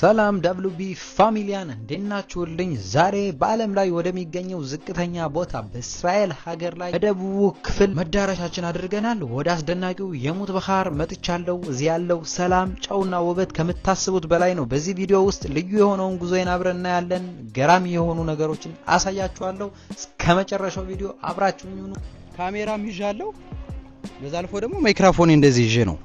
ሰላም WB ፋሚሊያን እንደናችሁልኝ ዛሬ በአለም ላይ ወደሚገኘው ዝቅተኛ ቦታ በእስራኤል ሀገር ላይ በደቡብ ክፍል መዳረሻችን አድርገናል። ወደ አስደናቂው የሙት ባህር መጥቻለሁ። እዚህ ያለው ሰላም ጨውና ውበት ከምታስቡት በላይ ነው። በዚህ ቪዲዮ ውስጥ ልዩ የሆነውን ጉዞዬን አብረን እናያለን። ገራሚ የሆኑ ነገሮችን አሳያችኋለሁ። እስከመጨረሻው ቪዲዮ አብራችሁኝ ሁኑ። ካሜራም ይዣለሁ። በዛ አልፎ ደግሞ ማይክሮፎን እንደዚህ ይዤ ነው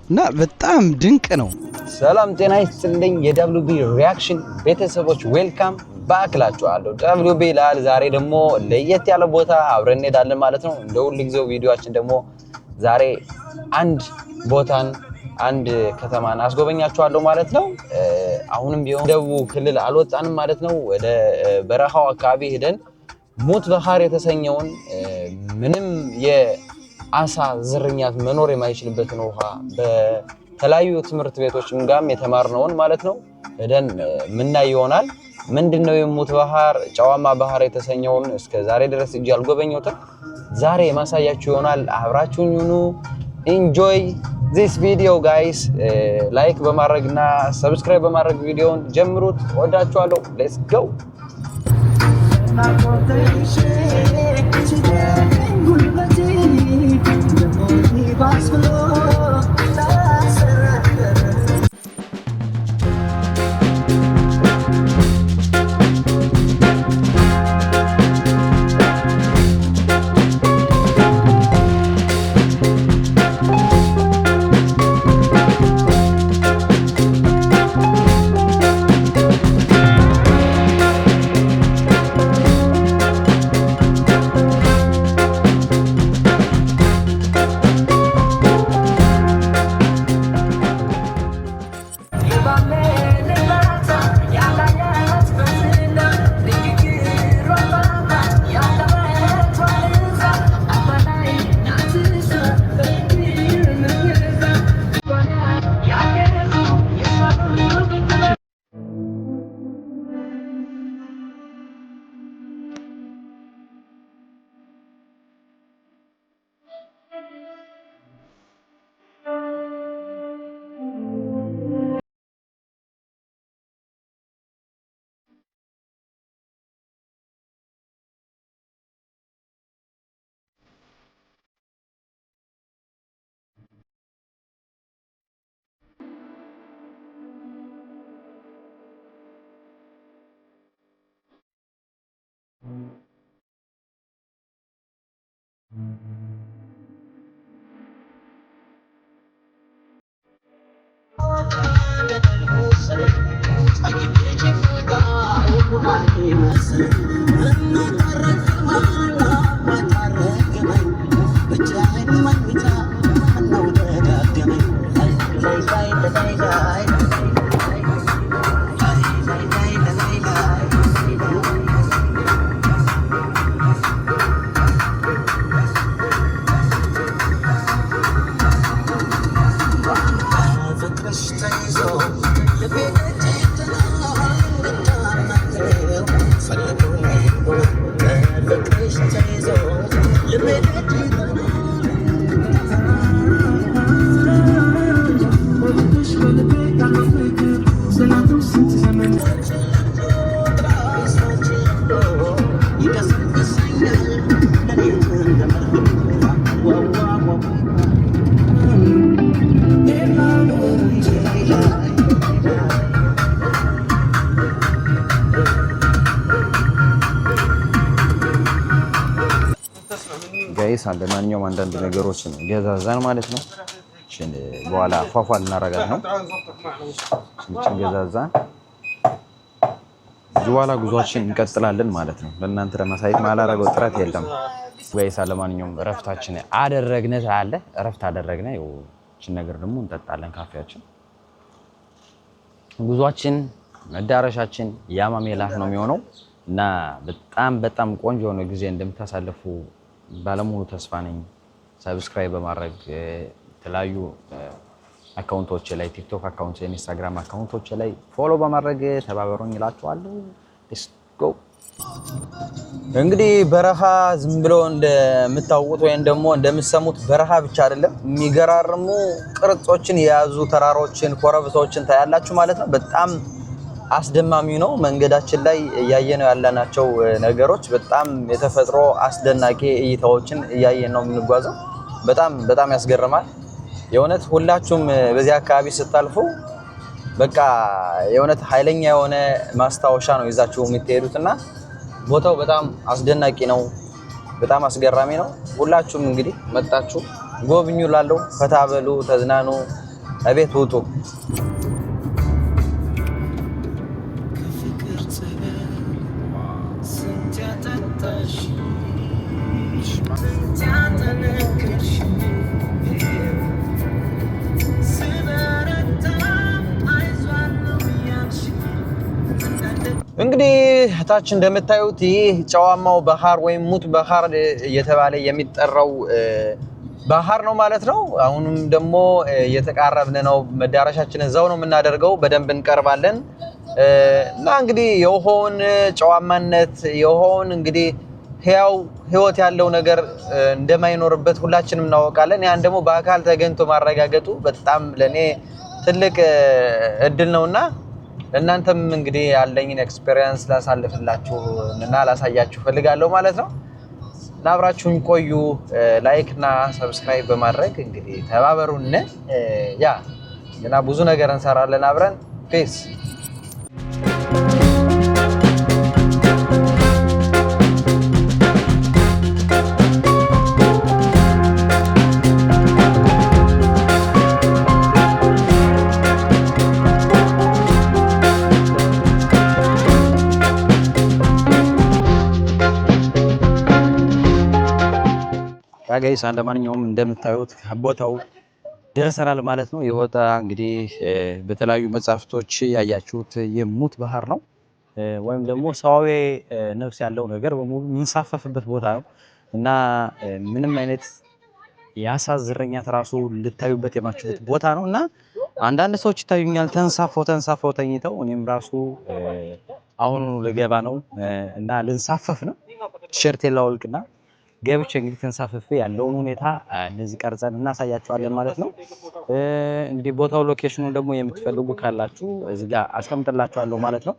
እና በጣም ድንቅ ነው። ሰላም ጤና ይስጥልኝ የWB ሪአክሽን ቤተሰቦች ዌልካም ባክ ላችኋለሁ። WB ላል ዛሬ ደግሞ ለየት ያለ ቦታ አብረን እንሄዳለን ማለት ነው። እንደ ሁሉ ጊዜው ቪዲዮአችን ደግሞ ዛሬ አንድ ከተማን አስጎበኛችኋለሁ ማለት ነው። አሁንም ቢሆን ደቡብ ክልል አልወጣንም ማለት ነው። ወደ በረሃው አካባቢ ሄደን ሙት ባህር የተሰኘውን ምንም የአሳ ዝርያት መኖር የማይችልበትን ውሃ በተለያዩ ትምህርት ቤቶችም ጋም የተማርነውን ማለት ነው ሄደን ምናይ ይሆናል። ምንድነው የሙት ባህር ጨዋማ ባህር የተሰኘውን እስከ ዛሬ ድረስ እጅ አልጎበኘሁትም። ዛሬ ማሳያችሁ ይሆናል። አብራችሁኝ ሁኑ። ኢንጆይ this video guys። ላይክ በማድረግና ሰብስክራይብ በማድረግ ቪዲዮውን ጀምሩት። ወዳችኋለሁ። ሌትስ ጎ። ጋይስ ለማንኛውም አንዳንድ ነገሮችን ገዛዛን ማለት ነው። በኋላ ፏፏል እናረጋት ነው። ገዛዛን በኋላ ጉዟችን እንቀጥላለን ማለት ነው። ለእናንተ ለማሳየት ማላረገው ጥረት የለም ጋይስ። ለማንኛውም እረፍታችን አደረግነ አለ እረፍት አደረግነ። እቺን ነገር ደግሞ እንጠጣለን ካፌያችን። ጉዟችን መዳረሻችን ያማሜላህ ነው የሚሆነው እና በጣም ቆንጆ ነው ጊዜ እንደምታሳልፉ ባለሙሉ ተስፋ ነኝ። ሰብስክራይብ በማድረግ የተለያዩ አካውንቶች ላይ ቲክቶክ አካውንት፣ ኢንስታግራም አካውንቶች ላይ ፎሎ በማድረግ ተባበሩኝ እላችኋለሁ። ሌትስ ጎ እንግዲህ በረሃ ዝም ብሎ እንደምታውቁት ወይም ደግሞ እንደምትሰሙት በረሃ ብቻ አይደለም። የሚገራርሙ ቅርጾችን የያዙ ተራሮችን፣ ኮረብቶችን ታያላችሁ ማለት ነው። በጣም አስደማሚ ነው። መንገዳችን ላይ እያየነው ያለናቸው ነገሮች በጣም የተፈጥሮ አስደናቂ እይታዎችን እያየን ነው የምንጓዘው። በጣም ያስገርማል። የእውነት ሁላችሁም በዚህ አካባቢ ስታልፉ በቃ የእውነት ኃይለኛ የሆነ ማስታወሻ ነው ይዛችሁ የምትሄዱትና ቦታው በጣም አስደናቂ ነው። በጣም አስገራሚ ነው። ሁላችሁም እንግዲህ መጣችሁ ጎብኙ። ላለው ፈታ በሉ፣ ተዝናኑ፣ እቤት ውጡ። እንግዲህ ታች እንደምታዩት ይህ ጨዋማው ባህር ወይም ሙት ባህር እየተባለ የሚጠራው ባህር ነው ማለት ነው። አሁንም ደግሞ እየተቃረብን ነው። መዳረሻችን እዛው ነው የምናደርገው። በደንብ እንቀርባለን እና እንግዲህ የውሃውን ጨዋማነት የውሃውን እንግዲህ ህይወት ያለው ነገር እንደማይኖርበት ሁላችንም እናውቃለን። ያን ደግሞ በአካል ተገኝቶ ማረጋገጡ በጣም ለኔ ትልቅ እድል ነውና እናንተም እንግዲህ ያለኝን ኤክስፒሪየንስ ላሳልፍላችሁ እና ላሳያችሁ ፈልጋለሁ ማለት ነው። አብራችሁኝ ቆዩ። ላይክ እና ሰብስክራይብ በማድረግ እንግዲህ ተባበሩን። እና ብዙ ነገር እንሰራለን አብረን። ፒስ ጋይስ እንደማንኛውም እንደምታዩት ቦታው ደርሰናል ማለት ነው። የቦታ እንግዲህ በተለያዩ መጻፍቶች ያያችሁት የሙት ባህር ነው ወይም ደግሞ ሰዋዊ ነፍስ ያለው ነገር በሙሉ የሚንሳፈፍበት ቦታ ነው እና ምንም አይነት የአሳ ዝርያት ራሱ ልታዩበት የማችሁት ቦታ ነው እና አንዳንድ ሰዎች ይታዩኛል ተንሳፈው ተኝተው። እኔም ራሱ አሁን ልገባ ነው እና ልንሳፈፍ ነው። ቲሸርት ላውልቅና ገብቼ እንግዲህ ተንሳፍፌ ያለውን ሁኔታ እንደዚህ ቀርጸን እናሳያችኋለን ማለት ነው። እንግዲህ ቦታው ሎኬሽኑ ደግሞ የምትፈልጉ ካላችሁ እዚህ ጋር አስቀምጥላችኋለሁ ማለት ነው።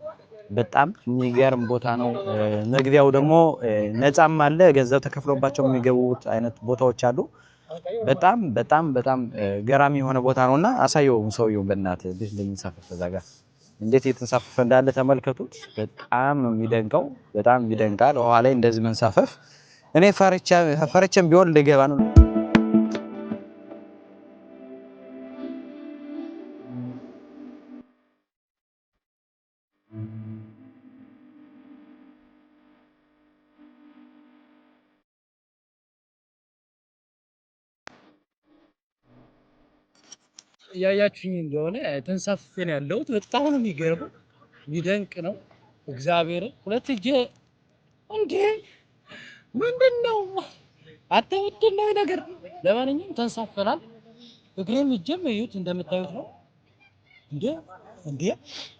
በጣም የሚገርም ቦታ ነው። መግቢያው ደግሞ ነፃም አለ፣ ገንዘብ ተከፍሎባቸው የሚገቡት አይነት ቦታዎች አሉ። በጣም ገራሚ የሆነ ቦታ ነውና አሳየው ሰውየው በእናትህ እንዴት እንደሚንሳፈፍ እዛ ጋር እንዴት እየተንሳፈፈ እንዳለ ተመልከቱት። በጣም የሚደንቀው በጣም ይደንቃል። ውሃ ላይ እንደዚህ መንሳፈፍ እኔ ፈርቼም ቢሆን ልገባ ነው። ያያችሁኝ እንደሆነ ተንሳፍፌ ነው ያለሁት። በጣም ነው የሚገርመው፣ የሚደንቅ ነው። እግዚአብሔር ሁለት እጄ እንዴ ምንድነው አትምንድነው ነገር። ለማንኛውም ተንሳፈናል። እግሬም እጄም እዩት እንደምታዩት ነው። እንዴ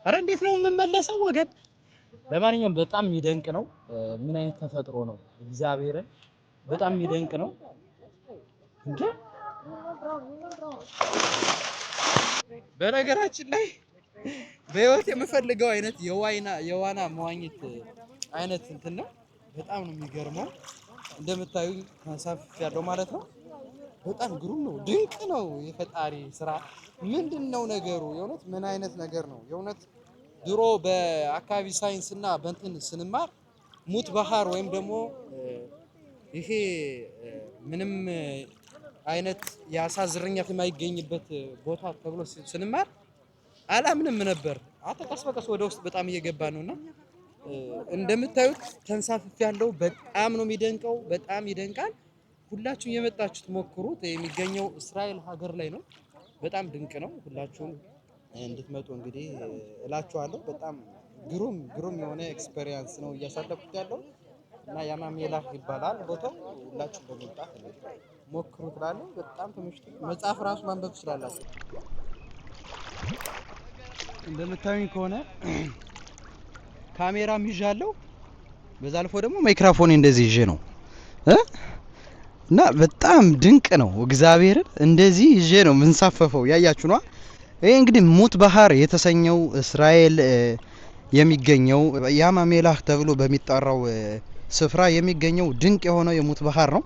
አረ እንዴት ነው የምመለሰው ወገን? ለማንኛውም በጣም የሚደንቅ ነው። ምን አይነት ተፈጥሮ ነው! እግዚአብሔር በጣም የሚደንቅ ነው። እንዴ በነገራችን ላይ በህይወት የምፈልገው አይነት የዋና መዋኘት አይነት እንትን ነው። በጣም ነው የሚገርመው። እንደምታዩ ተንሳፍፍ ያለው ማለት ነው። በጣም ግሩም ነው፣ ድንቅ ነው። የፈጣሪ ስራ ምንድነው ነገሩ? የእውነት ምን አይነት ነገር ነው? የእውነት ድሮ በአካባቢ ሳይንስ እና በእንትን ስንማር ሙት ባህር ወይም ደግሞ ይሄ ምንም አይነት የአሳ ዝርያት የማይገኝበት ቦታ ተብሎ ስንማር አላምንም ነበር። ቀስ በቀስ ወደ ውስጥ በጣም እየገባ ነውና እንደምታዩት ተንሳፍፍ ያለው በጣም ነው የሚደንቀው። በጣም ይደንቃል። ሁላችሁም የመጣችሁት ሞክሩት። የሚገኘው እስራኤል ሀገር ላይ ነው። በጣም ድንቅ ነው። ሁላችሁም እንድትመጡ እንግዲህ እላችኋለሁ። በጣም ግሩም የሆነ ኤክስፔሪየንስ ነው እያሳለፍኩት ያለው እና ያማሜላህ ይባላል ቦታው። ሁላችሁም በመምጣት ሞክሩት እላለሁ። በጣም ተመችቶ መጽሐፍ ራሱ ማንበብ ትችላላችሁ። እንደምታዩኝ ከሆነ ካሜራም ይዣለሁ። በዛ አልፎ ደግሞ ማይክሮፎን እንደዚህ ይዤ ነው እና በጣም ድንቅ ነው። እግዚአብሔርን እንደዚህ ይዤ ነው ምንሳፈፈው ያያችሁ ነው። ይሄ እንግዲህ ሙት ባህር የተሰኘው እስራኤል የሚገኘው ያማሜላህ ተብሎ በሚጠራው ስፍራ የሚገኘው ድንቅ የሆነው የሙት ባህር ነው።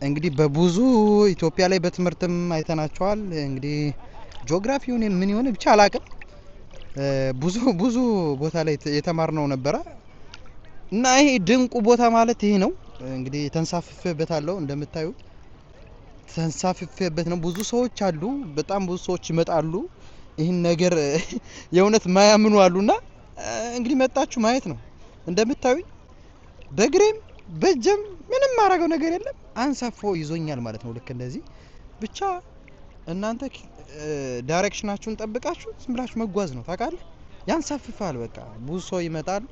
እንግዲህ በብዙ ኢትዮጵያ ላይ በትምህርትም አይተናቸዋል። እንግዲህ ጂኦግራፊውን ምን ይሆን ብቻ አላቅም። ብዙ ቦታ ላይ የተማርነው ነበረ እና ይሄ ድንቁ ቦታ ማለት ይሄ ነው። እንግዲህ ተንሳፍፌበታለሁ እንደምታዩ ተንሳፍፌበት ነው። ብዙ ሰዎች አሉ፣ በጣም ብዙ ሰዎች ይመጣሉ። ይህን ነገር የእውነት ማያምኑ አሉና እንግዲህ መጣችሁ ማየት ነው። እንደምታዩ በግሬም በጀም ምንም ማረገው ነገር የለም። አንሳፎ ይዞኛል ማለት ነው። ልክ እንደዚህ ብቻ እናንተ ዳይሬክሽናችሁን ጠብቃችሁ ዝም ብላችሁ መጓዝ ነው። ታውቃለህ፣ ያንሳፍፋል። በቃ ብዙ ሰው ይመጣል።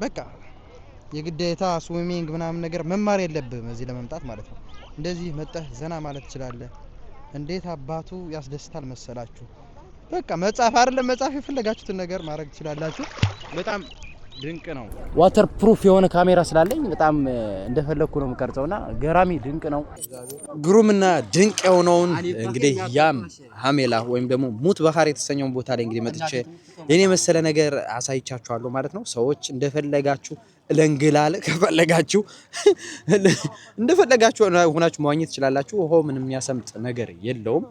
በቃ የግዴታ ስዊሚንግ ምናምን ነገር መማር የለብህም እዚህ ለመምጣት ማለት ነው። እንደዚህ መጣህ ዘና ማለት ትችላለህ። እንዴት አባቱ ያስደስታል መሰላችሁ። በቃ መጻፍ አይደለም መጻፍ የፈለጋችሁትን ነገር ማድረግ ትችላላችሁ። በጣም ድንቅ ነው። ዋተር ፕሩፍ የሆነ ካሜራ ስላለኝ በጣም እንደፈለኩ ነው የምቀርጸውና ገራሚ ድንቅ ነው። ግሩምና ድንቅ የሆነውን እንግዲህ ያም ሀሜላ ወይም ደግሞ ሙት ባህር የተሰኘውን ቦታ ላይ እንግዲህ መጥቼ የኔ መሰለ ነገር አሳይቻችኋለሁ ማለት ነው። ሰዎች እንደፈለጋችሁ ለንግላለ ከፈለጋችሁ እንደፈለጋችሁ ሆናችሁ መዋኘት ትችላላችሁ። ውሃው ምንም የሚያሰምጥ ነገር የለውም።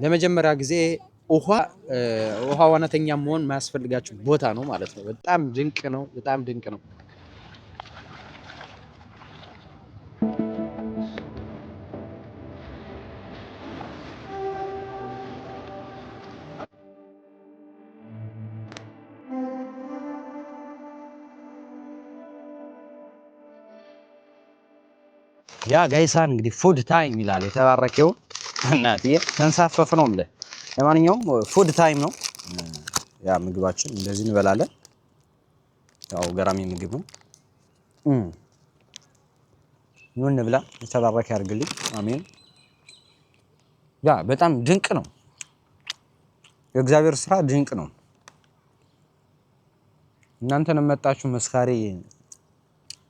ለመጀመሪያ ጊዜ ውሃ ዋናተኛ መሆን ማያስፈልጋችሁ ቦታ ነው ማለት ነው። በጣም ድንቅ ነው። በጣም ድንቅ ነው። ያ ጋይሳን እንግዲህ ፉድ ታይም ይላል የተባረከው እናት ተንሳፈፍ ነው እንደ ለማንኛውም ፉድ ታይም ነው። ያ ምግባችን እንደዚህ እንበላለን። ያው ገራሚ ምግብ ነው። ምን እንብላ? የተባረከ ያርግልኝ። አሜን። ያ በጣም ድንቅ ነው። የእግዚአብሔር ስራ ድንቅ ነው። እናንተንም መጣችሁ መስካሪ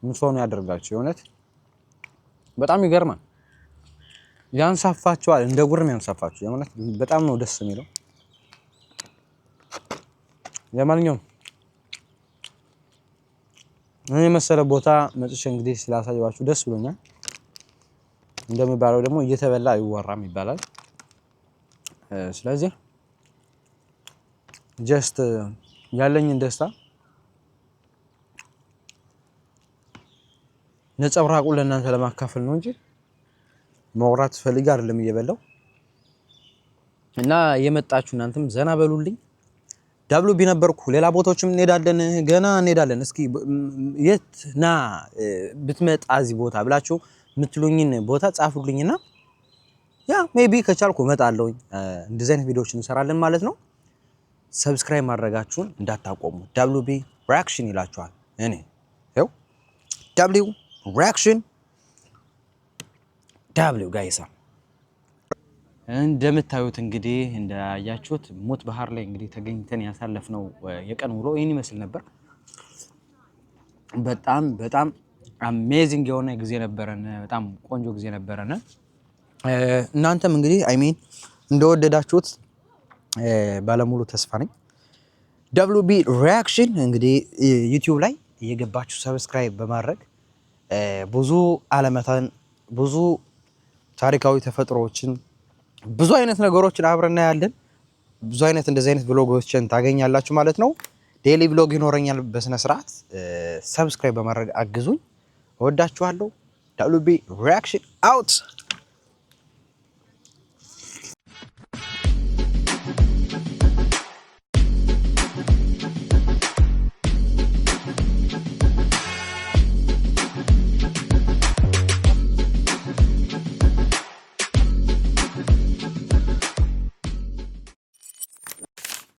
ምንሶኑ ያደርጋችሁ። የእውነት በጣም ይገርማል። ያንሳፋችኋል፣ እንደ ጉርም ያንሳፋችሁ። የእውነት በጣም ነው ደስ የሚለው። ለማንኛውም እኔ መሰለ ቦታ መጥቼ እንግዲህ ስላሳየኋችሁ ደስ ብሎኛል። እንደሚባለው ደግሞ እየተበላ አይወራም ይባላል። ስለዚህ ጀስት ያለኝን ደስታ ነጸብራቁን ለእናንተ ለማካፈል ነው እንጂ መውራት ፈልጌ አይደለም እየበላው እና የመጣችሁ እናንተም ዘና በሉልኝ። ዳብሉ ቢነበርኩ ሌላ ቦታዎችም ገና እንሄዳለን። እስኪ የትና ብትመጣ እዚህ ቦታ ብላችሁ የምትሉኝን ቦታ ጻፉልኝና ያ ሜቢ ከቻልኩ እመጣለሁ። እንደዚህ አይነት ቪዲዮዎች እንሰራለን ማለት ነው። ሰብስክራይብ ማድረጋችሁን እንዳታቆሙ። ዳብሉ ቢ ሪአክሽን ይላችኋል። እኔ ይኸው ዳብሉ ሪአክሽን ዳብሉ ጋይሳ እንደምታዩት እንግዲህ እንዳያችሁት ሙት ባህር ላይ እንግዲህ ተገኝተን ያሳለፍነው የቀን ውሎ ይህን ይመስል ነበር። በጣም አሜዚንግ የሆነ ጊዜ ነበረን። በጣም ቆንጆ ጊዜ ነበረን። እናንተም እንግዲህ አይሚን እንደወደዳችሁት ባለሙሉ ተስፋ ነኝ። ዳብሉ ቢ ሪአክሽን እንግዲህ ዩቲዩብ ላይ እየገባችሁ ሰብስክራይብ በማድረግ ብዙ ዓለማትን ብዙ ታሪካዊ ተፈጥሮዎችን ብዙ አይነት ነገሮችን አብረና ያለን ብዙ አይነት እንደዚህ አይነት ብሎጎችን ታገኛላችሁ ማለት ነው። ዴይሊ ብሎግ ይኖረኛል በስነ ስርዓት። ሰብስክራይብ በማድረግ አግዙኝ። እወዳችኋለሁ። ዳብሉ ቢ ሪአክሽን አውት